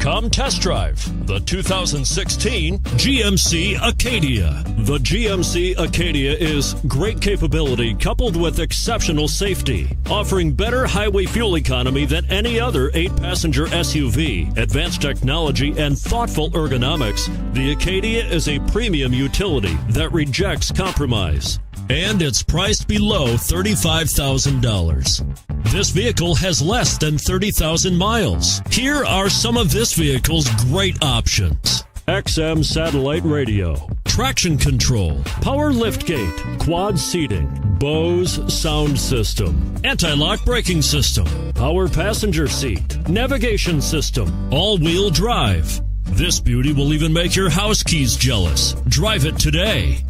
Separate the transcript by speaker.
Speaker 1: Come test drive the 2016 GMC Acadia. The GMC Acadia is great capability coupled with exceptional safety, offering better highway fuel economy than any other 8-passenger SUV. Advanced technology and thoughtful ergonomics, the Acadia is a premium utility that rejects compromise. And it's priced below $35,000. This vehicle has less than 30,000 miles. Here are some of this vehicle's great options: XM satellite radio, traction control, power liftgate, quad seating, Bose sound system, anti-lock braking system, power passenger seat, navigation system, all-wheel drive. This beauty will even make your house keys jealous. Drive it today.